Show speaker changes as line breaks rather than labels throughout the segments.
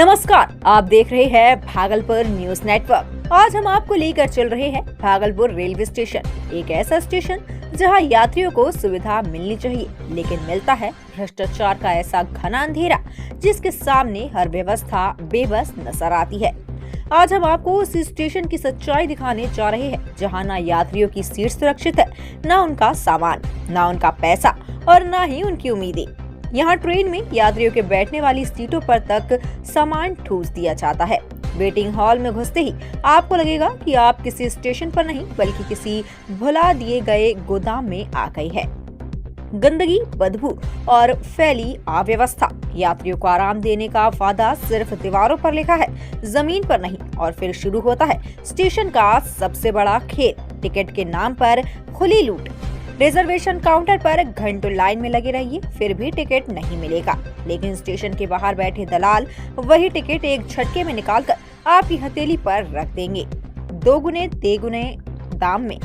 नमस्कार, आप देख रहे हैं भागलपुर न्यूज नेटवर्क। आज हम आपको लेकर चल रहे हैं भागलपुर रेलवे स्टेशन, एक ऐसा स्टेशन जहां यात्रियों को सुविधा मिलनी चाहिए, लेकिन मिलता है भ्रष्टाचार का ऐसा घना अंधेरा जिसके सामने हर व्यवस्था बेबस नजर आती है। आज हम आपको उस स्टेशन की सच्चाई दिखाने जा रहे हैं जहां ना यात्रियों की सीट सुरक्षित है, ना उनका सामान, ना उनका पैसा और ना ही उनकी उम्मीदें। यहाँ ट्रेन में यात्रियों के बैठने वाली सीटों पर तक सामान ठूस दिया जाता है। वेटिंग हॉल में घुसते ही आपको लगेगा कि आप किसी स्टेशन पर नहीं बल्कि किसी भुला दिए गए गोदाम में आ गए हैं। गंदगी, बदबू और फैली अव्यवस्था। यात्रियों को आराम देने का वादा सिर्फ दीवारों पर लिखा है, जमीन पर नहीं। और फिर शुरू होता है स्टेशन का सबसे बड़ा खेल, टिकट के नाम पर खुली लूट। रिजर्वेशन काउंटर पर घंटों लाइन में लगे रहिए, फिर भी टिकट नहीं मिलेगा, लेकिन स्टेशन के बाहर बैठे दलाल वही टिकट एक झटके में निकालकर आपकी हथेली पर रख देंगे, दोगुने तेगुने दाम में।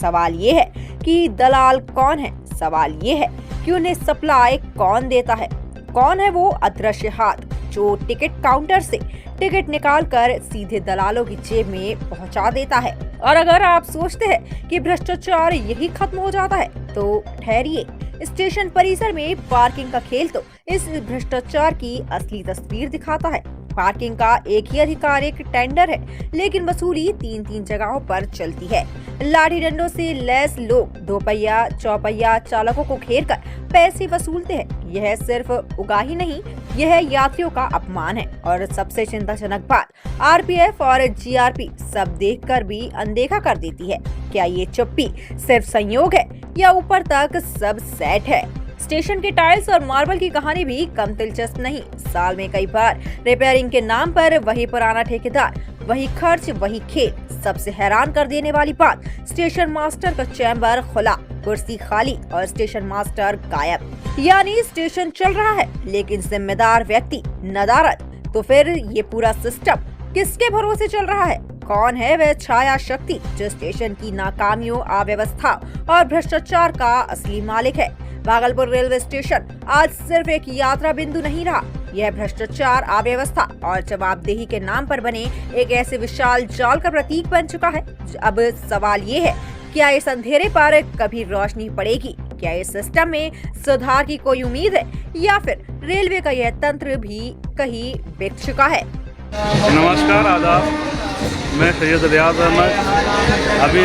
सवाल ये है कि दलाल कौन है? सवाल ये है कि उन्हें सप्लाई कौन देता है? कौन है वो अदृश्य हाथ जो टिकट काउंटर से टिकट निकालकर सीधे दलालों की जेब में पहुंचा देता है? और अगर आप सोचते हैं कि भ्रष्टाचार यही खत्म हो जाता है तो ठहरिए, स्टेशन परिसर में पार्किंग का खेल तो इस भ्रष्टाचार की असली तस्वीर दिखाता है। पार्किंग का एक ही आधिकारिक टेंडर है, लेकिन वसूली तीन जगहों पर चलती है। लाठी डंडों से लैस लोग दोपहिया चौपहिया चालकों को घेर कर पैसे वसूलते हैं। यह सिर्फ उगाही नहीं, यह यात्रियों का अपमान है। और सबसे चिंताजनक बात, आरपीएफ और जीआरपी सब देखकर भी अनदेखा कर देती है। क्या ये चुप्पी सिर्फ संयोग है या ऊपर तक सब सेट है? स्टेशन के टाइल्स और मार्बल की कहानी भी कम दिलचस्प नहीं। साल में कई बार रिपेयरिंग के नाम पर वही पुराना ठेकेदार, वही खर्च, वही खेल। सबसे हैरान कर देने वाली बात, स्टेशन मास्टर का चैम्बर खुला, कुर्सी खाली और स्टेशन मास्टर गायब। यानी स्टेशन चल रहा है लेकिन जिम्मेदार व्यक्ति नदारद। तो फिर ये पूरा सिस्टम किसके भरोसे चल रहा है? कौन है वह छाया शक्ति जो स्टेशन की नाकामियों, अव्यवस्था और भ्रष्टाचार का असली मालिक है? भागलपुर रेलवे स्टेशन आज सिर्फ एक यात्रा बिंदु नहीं रहा, यह भ्रष्टाचार, अव्यवस्था और जवाबदेही के नाम पर बने एक ऐसे विशाल जाल का प्रतीक बन चुका है। अब सवाल ये है, क्या इस अंधेरे पर कभी रोशनी पड़ेगी? क्या इस सिस्टम में सुधार की कोई उम्मीद है या फिर रेलवे का यह तंत्र भी कहीं बिक चुका है?
नमस्कार, आदाब। मैं सैयद रियाज अहमद। अभी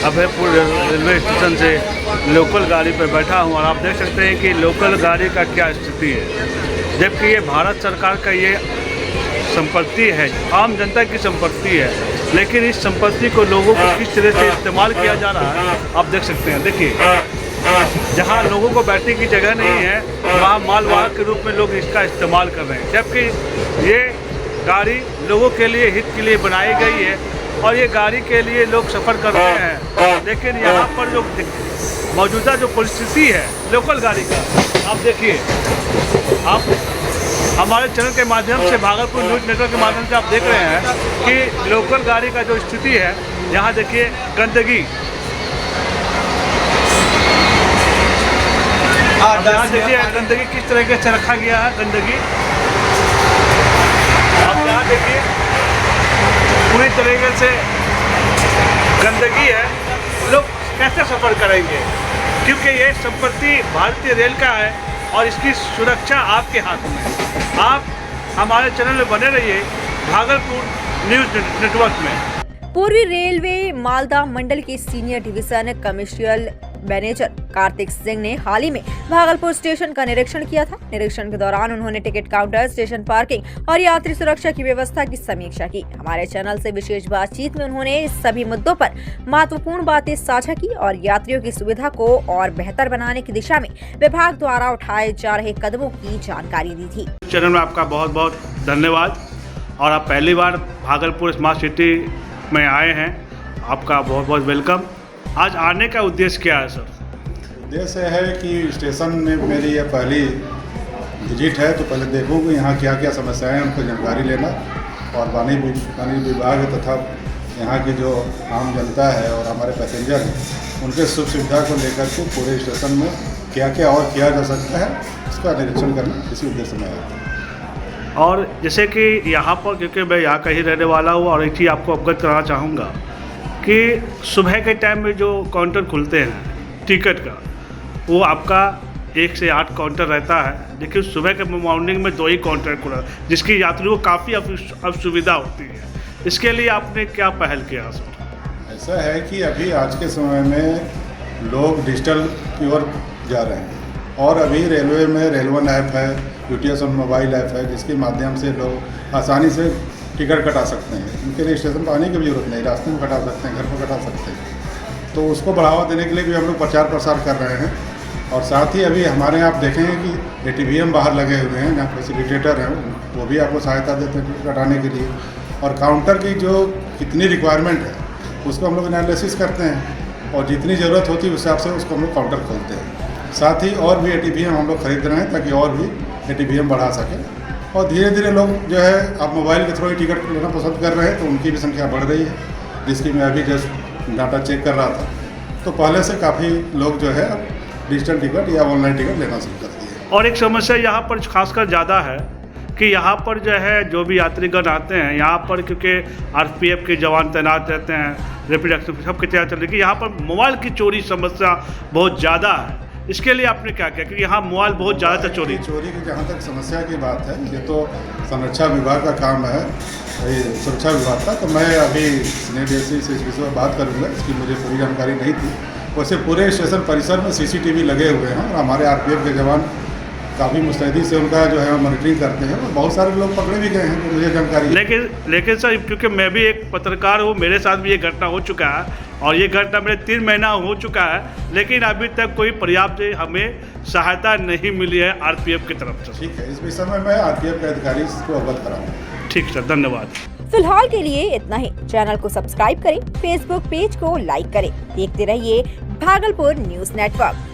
अभयपुर रेलवे स्टेशन से लोकल गाड़ी पर बैठा हूँ और आप देख सकते हैं कि लोकल गाड़ी का क्या स्थिति है। जबकि ये भारत सरकार का ये संपत्ति है, आम जनता की संपत्ति है, लेकिन इस संपत्ति को लोगों को किस तरह से इस्तेमाल किया जा रहा है आप देख सकते हैं। देखिए, जहाँ लोगों को बैठने की जगह नहीं है वहाँ मालवाहक के रूप में लोग इसका इस्तेमाल कर रहे हैं, जबकि ये गाड़ी लोगों के लिए, हित के लिए बनाई गई है और ये गाड़ी के लिए लोग सफ़र कर रहे हैं। लेकिन यहाँ पर जो मौजूदा जो परिस्थिति है लोकल गाड़ी का, आप देखिए, आप हमारे चैनल के माध्यम से, भागलपुर न्यूज नेटवर्क के माध्यम से आप देख रहे हैं कि लोकल गाड़ी का जो स्थिति है, यहाँ देखिए गंदगी, यहाँ देखिए गंदगी किस तरीके से रखा गया है। गंदगी आप यहाँ देखिए, पूरी तरीके से गंदगी है। लोग कैसे सफ़र करेंगे? क्योंकि ये संपत्ति भारतीय रेल का है और इसकी सुरक्षा आपके हाथ में है। आप हमारे चैनल में बने रहिए, भागलपुर न्यूज नेटवर्क में।
पूर्वी रेलवे मालदा मंडल के senior division commercial manager Kartik Singh ने हाल ही में भागलपुर स्टेशन का निरीक्षण किया था। निरीक्षण के दौरान उन्होंने टिकट काउंटर, स्टेशन पार्किंग और यात्री सुरक्षा की व्यवस्था की समीक्षा की। हमारे चैनल से विशेष बातचीत में उन्होंने इस सभी मुद्दों पर महत्वपूर्ण बातें साझा की और यात्रियों की सुविधा को और बेहतर बनाने की दिशा में विभाग द्वारा उठाए जा रहे कदमों की जानकारी दी थी।
चैनल में आपका बहुत बहुत धन्यवाद। और आप पहली बार भागलपुर स्मार्ट सिटी में आए हैं, आपका बहुत बहुत वेलकम। आज आने का उद्देश्य क्या है सर?
उद्देश्य है कि स्टेशन में मेरी यह पहली विजिट है, तो पहले देखूँगी यहाँ क्या क्या समस्याएं हैं, उनको जानकारी लेना और वाणिज्य विभाग तथा यहाँ की जो आम जनता है और हमारे पैसेंजर हैं उनके सुख सुविधा को लेकर के पूरे स्टेशन में क्या क्या और किया जा सकता है, इसका निरीक्षण करना इसी उद्देश्य में आया।
और जैसे कि यहाँ पर, क्योंकि मैं यहाँ का ही रहने वाला हूँ, और एक चीज़ आपको अवगत कराना चाहूँगा कि सुबह के टाइम में जो काउंटर खुलते हैं टिकट का, वो आपका 1 से 8 काउंटर रहता है, लेकिन सुबह के मॉर्निंग में 2 ही काउंटर खुला, जिसकी यात्रियों को काफ़ी असुविधा होती है। इसके लिए आपने क्या पहल किया सर?
ऐसा है कि अभी आज के समय में लोग डिजिटल की ओर जा रहे हैं, और अभी रेलवे में रेलवन ऐप है, यूटीएस मोबाइल ऐप है, जिसके माध्यम से लोग आसानी से टिकट कटा सकते हैं। उनके लिए स्टेशन पर आने की भी जरूरत नहीं, रास्ते में कटा सकते हैं, घर पर कटा सकते हैं। तो उसको बढ़ावा देने के लिए भी हम लोग प्रचार प्रसार कर रहे हैं। और साथ ही अभी हमारे यहाँ आप देखेंगे कि ATVM बाहर लगे हुए हैं, जहाँ फैसिलिटेटर हैं वो भी आपको सहायता देते हैं टिकट कटाने के लिए। और काउंटर की जो कितनी रिक्वायरमेंट है उसको हम लोग एनालिसिस करते हैं, और जितनी ज़रूरत होती है उस हिसाब से उसको हम लोग काउंटर खोलते हैं। साथ ही और भी ATVM हम लोग खरीद रहे हैं, ताकि और भी ATVM बढ़ा सकें। और धीरे धीरे लोग जो है आप मोबाइल के थ्रू ही टिकट लेना पसंद कर रहे हैं, तो उनकी भी संख्या बढ़ रही है, जिसकी मैं अभी जस्ट डाटा चेक कर रहा था। तो पहले से काफ़ी लोग जो है अब डिजिटल टिकट या ऑनलाइन टिकट लेना शुरू कर दिए।
और एक समस्या यहाँ पर खासकर ज़्यादा है कि यहाँ पर जो है जो भी यात्रीगण आते हैं यहाँ पर, क्योंकि RPF के जवान तैनात रहते हैं, रैपिड एक्शन सब के तैयार चल रही है, यहाँ पर मोबाइल की चोरी समस्या बहुत ज़्यादा है। इसके लिए आपने क्या किया, क्योंकि यहाँ मोबाइल बहुत ज़्यादा चोरी
की जहाँ तक समस्या की बात है, ये तो संरक्षा विभाग का काम है, ये सुरक्षा विभाग का। तो मैं अभी सीनियर DSC से इस विषय में बात करूँगा, इसकी मुझे पूरी जानकारी नहीं थी। वैसे पूरे स्टेशन परिसर में CCTV लगे हुए हैं, और हमारे RPF के जवान काफ़ी मुस्तैदी से उनका जो है मॉनिटरिंग करते हैं, और बहुत सारे लोग पकड़े भी गए हैं, तो मुझे जानकारी है।
लेकिन सर, क्योंकि मैं भी एक पत्रकार हूँ, मेरे साथ भी ये घटना हो चुका है, और ये घटना मेरे 3 महीना हो चुका है, लेकिन अभी तक कोई पर्याप्त हमें सहायता नहीं मिली है RPF की तरफ से।
ठीक है, इस विषय में मैं RPF के अधिकारी को अवगत कराऊंगा।
ठीक सर, धन्यवाद।
फिलहाल के लिए इतना ही। चैनल को सब्सक्राइब करें, फेसबुक पेज को लाइक करें। देखते रहिए भागलपुर न्यूज नेटवर्क।